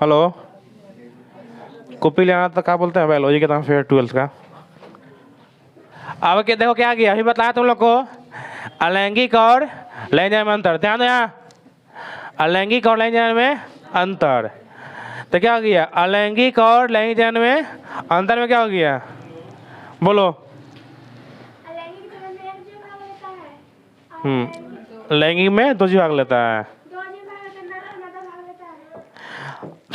Hello, copy लेना तो क्या बोलते हैं बायोलॉजी के, फिर 12th का। अब के देखो क्या गया, अभी बताया तुम लोग को अलैंगिक और लैंगिक में अंतर। ध्यान दो यहाँ, अलैंगिक और लैंगिक में अंतर। तो क्या हो गया, अलैंगिक और लैंगिक में अंतर में क्या हो गया, बोलो। लैंगिक में 2 जीव भाग लेता है।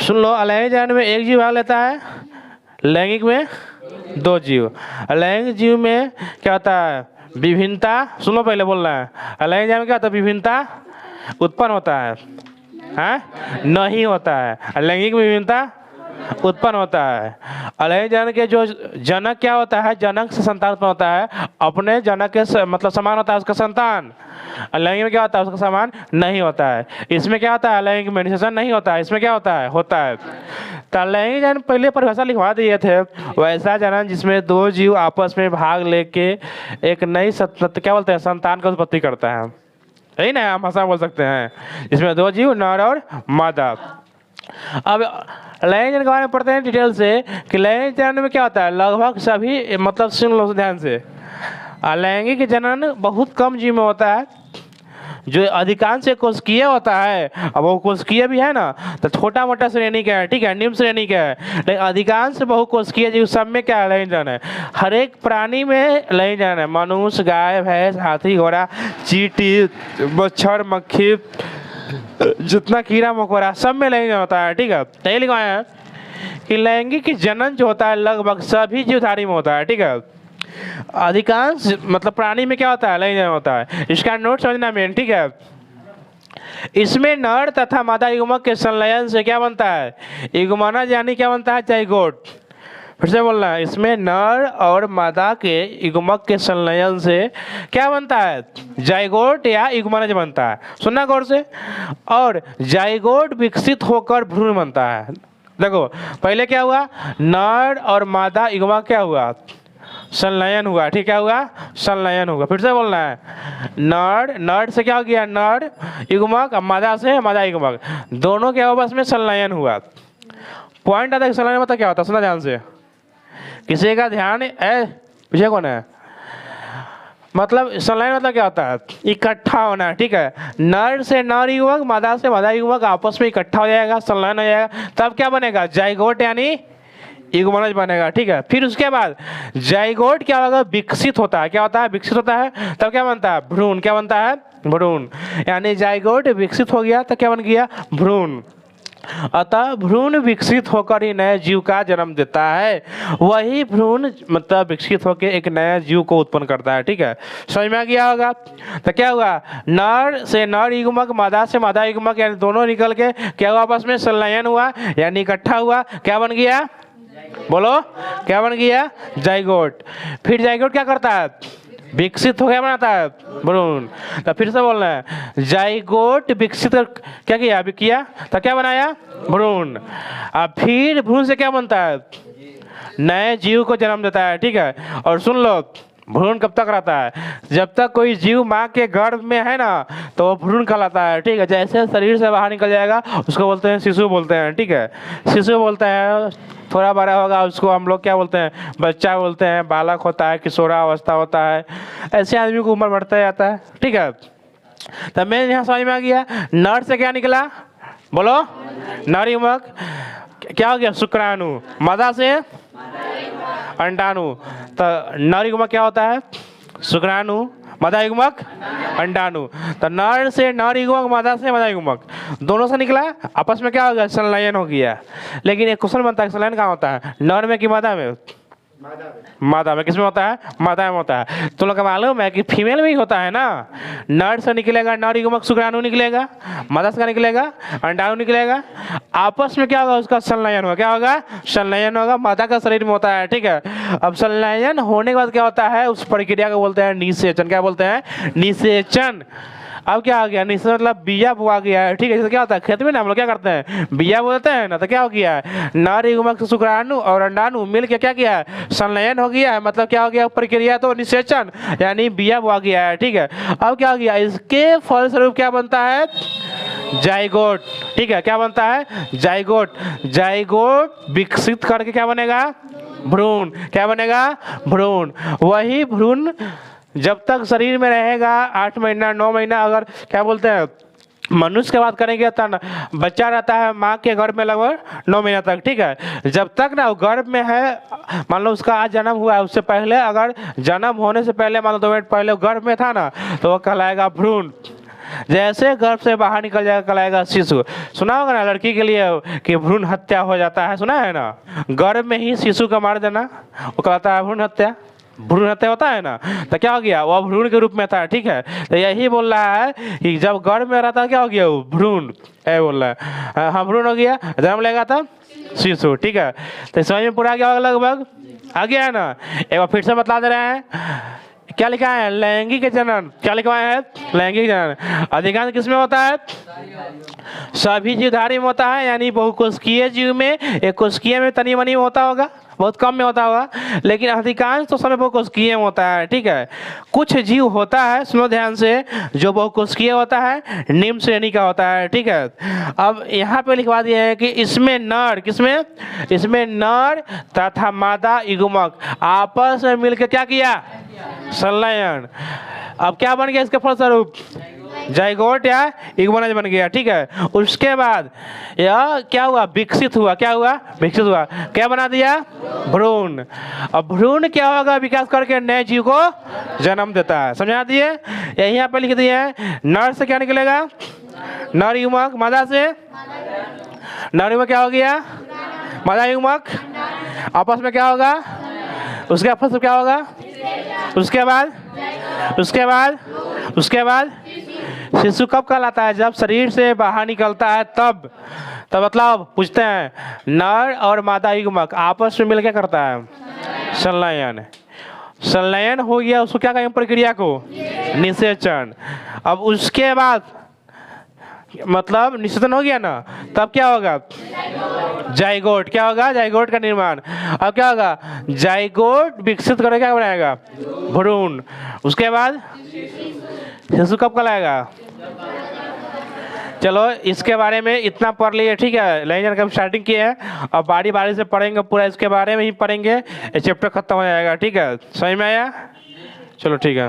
सुन लो, अलैंगिक में 1 जीव भाग लेता है, लैंगिक में 2 जीव। अलैंगिक जीव में क्या होता है, विभिन्नता। सुन लो पहले बोलना है, अलैंगिक में क्या होता है, विभिन्नता उत्पन्न होता है, हैं? नहीं होता है। लैंगिक में विभिन्नता उत्पन्न होता है। अलैंगिक जनन के जो जनक क्या होता है, जनक से संतान उत्पन्न होता है, अपने जनक के मतलब समान होता है उसका संतान। अलैंगिक में क्या होता है, उसका समान नहीं होता है। इसमें क्या होता है, अलैंगिक में निषेचन नहीं होता है, इसमें क्या होता है, होता है। तो अलैंगिक जनन पहले परिभाषा लिखवा दिए थे, वैसा जनन जिसमें 2 जीव आपस में भाग लेके एक नई क्या बोलते हैं, संतान का उत्पत्ति करता है, यही ना हम भाषा बोल सकते हैं, जिसमें 2 जीव नर और मादा। अब लैंगिक जनन के बारे में पढ़ते हैं डिटेल से कि लैंगिक जनन में क्या होता है, लगभग सभी, मतलब सुन लो ध्यान से, अलैंगिक जनन बहुत कम जीव में होता है, जो अधिकांश कोशिकीय होता है। अब वो कोशिकीय भी है ना, तो छोटा मोटा श्रेणी का है, ठीक है, निम्न श्रेणी का है, लेकिन अधिकांश बहुकोशिकीय जीव सब में क्या है, लैंगिक जनन है। हर एक प्राणी में लैंगिक जनन है, मनुष्य, गाय, भैंस, हाथी, घोड़ा, चींटी, मच्छर, मक्खी, जितना कीड़ा मकोड़ा सब में लैंगिक जनन होता है, ठीक है। तो ये लिखवाया है कि लैंगिक जनन जो होता है लगभग सभी जीवधारी में होता है, ठीक है। अधिकांश मतलब प्राणी में क्या होता है, लैंगिक जनन होता है। इसका नोट समझना मेन, ठीक है। इसमें नर तथा मादा युग्मक के संलयन से क्या बनता है, युग्मनज, यानी क्या बनता है, जाइगोट। फिर से बोलना है, इसमें नर और मादा के युग्मक के संलयन से क्या बनता है, जाइगोट या युग्मनज बनता है। सुनना गौर से। और जाइगोट विकसित होकर भ्रूण बनता है। देखो पहले क्या हुआ, नर और मादा युग्मक क्या हुआ, संलयन हुआ, ठीक, क्या हुआ, संलयन हुआ। फिर से बोलना है, नर से क्या हो गया, नर युग्मक, मादा से मादा युग्मक, दोनों के आपस में संलयन हुआ। पॉइंट आता है संलयन मतलब क्या होता है, सुना ध्यान से, किसी का ध्यान पीछे कौन है, मतलब संलयन मतलब क्या होता है, इकट्ठा होना, ठीक है। नर से नर युग्मक, मादा से मादा युग्मक आपस में इकट्ठा हो जाएगा, संलयन हो जाएगा, तब क्या बनेगा, जाइगोट यानी युग्मनज बनेगा, ठीक है। फिर उसके बाद जाइगोट क्या होगा, विकसित होता है, क्या होता है, विकसित होता है, तब क्या बनता है, भ्रूण। क्या बनता है, भ्रूण। यानी जाइगोट विकसित हो गया तो क्या बन गया, भ्रूण। अतः भ्रूण विकसित होकर ही नए जीव का जन्म देता है। वही भ्रूण मतलब विकसित होकर एक नया जीव को उत्पन्न करता है, ठीक है। समझ में आ गया होगा। तो क्या हुआ, नर से नर युग्मक, मादा से मादा युग्मक, यानी दोनों निकल के क्या हुआ, आपस में संलयन हुआ, यानी इकट्ठा हुआ, क्या बन गया, बोलो, क्या बन गया, जाइगोट। फिर जाइगोट क्या करता है, विकसित हो गया, बनाता है भ्रूण। तो फिर से बोलना है, जाइगोट विकसित क्या किया, अभी किया, तो क्या बनाया, भ्रूण। अब फिर भ्रूण से क्या बनता है, नए जीव को जन्म देता है, ठीक है। और सुन लो, भ्रूण कब तक रहता है, जब तक कोई जीव माँ के गर्भ में है ना, तो वो भ्रूण कहलाता है, ठीक है। जैसे शरीर से बाहर निकल जाएगा उसको बोलते हैं शिशु बोलते हैं, ठीक है, शिशु बोलते हैं। थोड़ा बड़ा होगा उसको हम लोग क्या बोलते हैं, बच्चा बोलते हैं, बालक होता है, किशोरावस्था होता है, ऐसे आदमी को उम्र बढ़ता जाता है, ठीक है। तो मैं यहाँ समझ में आ गया, नर से क्या निकला, बोलो, नर युग्मक, क्या हो गया, शुक्राणु, मादा से अंडाणु। तो नर युग्मक क्या होता है, शुक्राणु, मादा युग्मक अंडाणु। तो नर से नर युग्मक, मादा से मादा युग्मक, दोनों से निकला, आपस में क्या हो गया, संलयन हो गया। लेकिन एक क्वेश्चन बनता है, संलयन कहाँ होता है, नर में कि मादा में, मादा में। किसमें होता है, मादा में होता है। तुम लोग को मालूम है कि फीमेल में ही होता है ना, नर से निकलेगा नर युग्मक, शुक्राणु निकलेगा, मादा से निकलेगा अंडाणु निकलेगा, आपस में क्या होगा, उसका संलयन होगा, क्या होगा, संलयन होगा, मादा का शरीर में होता है, ठीक है। अब संलयन होने के बाद क्या होता है, उस प्रक्रिया को बोलते हैं निषेचन। क्या बोलते हैं, निषेचन। अब क्या आ गया, निषेचन मतलब बिया बोआ गया है, ठीक है। जैसे क्या होता है खेत में ना, हम लोग क्या करते हैं, बिया बोते हैं ना, तो क्या हो गया है, नर युग्मक से शुक्राणु और अंडाणु मिल के क्या किया है, संलयन हो गया है, मतलब क्या हो गया, प्रक्रिया तो निषेचन यानी बिया बोआ गया है, ठीक है। अब क्या हो गया, इसके फलस्वरूप क्या बनता है, जाइगोट, ठीक है। क्या बनता है? जाइगोट। जाइगोट विकसित करके क्या बनेगा? भ्रूण। क्या बनेगा? भ्रूण। वही भ्रूण जब तक शरीर में रहेगा 8 महीना 9 महीना, अगर क्या बोलते हैं मनुष्य की बात करेंगे तो बच्चा रहता है माँ के गर्भ में लगभग 9 महीना तक, ठीक है। जब तक ना वो गर्भ में है, मान लो उसका आज जन्म हुआ है, उससे पहले अगर जन्म होने से पहले मान लो 2 मिनट पहले वो गर्भ में था ना, तो वो कहलाएगा भ्रूण। जैसे गर्भ से बाहर निकल जाएगा कहलाएगा शिशु। सुना होगा ना लड़की के लिए कि भ्रूण हत्या हो जाता है, सुना है ना? गर्भ में ही शिशु को मार देना वो कहलाता है भ्रूण हत्या। भ्रूण हत्या होता है ना, तो क्या हो गया? वो भ्रूण के रूप में था, ठीक है। तो यही बोल रहा है कि जब गर्भ में रहता क्या हो गया? वो भ्रूण है बोल रहा है। हाँ, भ्रूण हो गया, जन्म लेगा था शिशु, ठीक है। तो समझ में पूरा आ गया लगभग? आ गया है ना? एक बार फिर से बता दे रहे हैं। क्या लिखा है? लैंगिक जनन। क्या लिखा है? लैंगिक जनन। अधिकांश किसमें होता है? सभी जीवधारी में होता है, यानी बहुकोशिकीय जीव में, एक कोशिकीय में तनी मनी में होता होगा, बहुत कम में होता होगा, लेकिन अधिकांश तो समय बहुकोशिकीय में होता है, ठीक है। कुछ जीव होता है, सुनो ध्यान से, जो बहुकोशिकीय होता है, निम्न श्रेणी का होता है, ठीक है। अब यहाँ पे लिखवा दिया है कि इसमें नर, किसमें? इसमें नर तथा मादा युग्मक आपस में मिलकर क्या किया? संलयन। अब क्या बन गया इसके फलस्वरूप? जाइगोट या युग्मनज बन गया, ठीक है। उसके बाद यह क्या हुआ? विकसित हुआ। क्या हुआ? विकसित हुआ। क्या बना दिया? भ्रूण। अब भ्रूण क्या होगा? विकास करके नए जीव को जन्म देता है। समझा दिए? यही यहाँ पे लिख दिए है। नर से क्या निकलेगा? नर युग्मक। मादा से? नर युग्मक क्या हो गया? मादा युग्मक। आपस में क्या होगा? उसके आपस में क्या होगा? उसके बाद शिशु कब कहलाता है? जब शरीर से बाहर निकलता है तब मतलब पूछते हैं नर और मादा युग्मक आपस में मिलकर करता है संलयन। संलयन हो गया, उसको क्या कहेंगे प्रक्रिया को? निषेचन। अब उसके बाद मतलब निषेचन हो गया ना, तब क्या होगा? जाइगोट। क्या होगा? जाइगोट का निर्माण। अब क्या होगा? जाइगोट विकसित करके क्या बनाएगा? भ्रूण। उसके बाद शिशु कब कहलाएगा? चलो इसके बारे में इतना पढ़ लिए, ठीक है। लैंगिक का स्टार्टिंग किए हैं, अब बारी बारी से पढ़ेंगे, पूरा इसके बारे में ही पढ़ेंगे, चैप्टर खत्म हो जाएगा, ठीक है। समझ में आया? चलो ठीक है।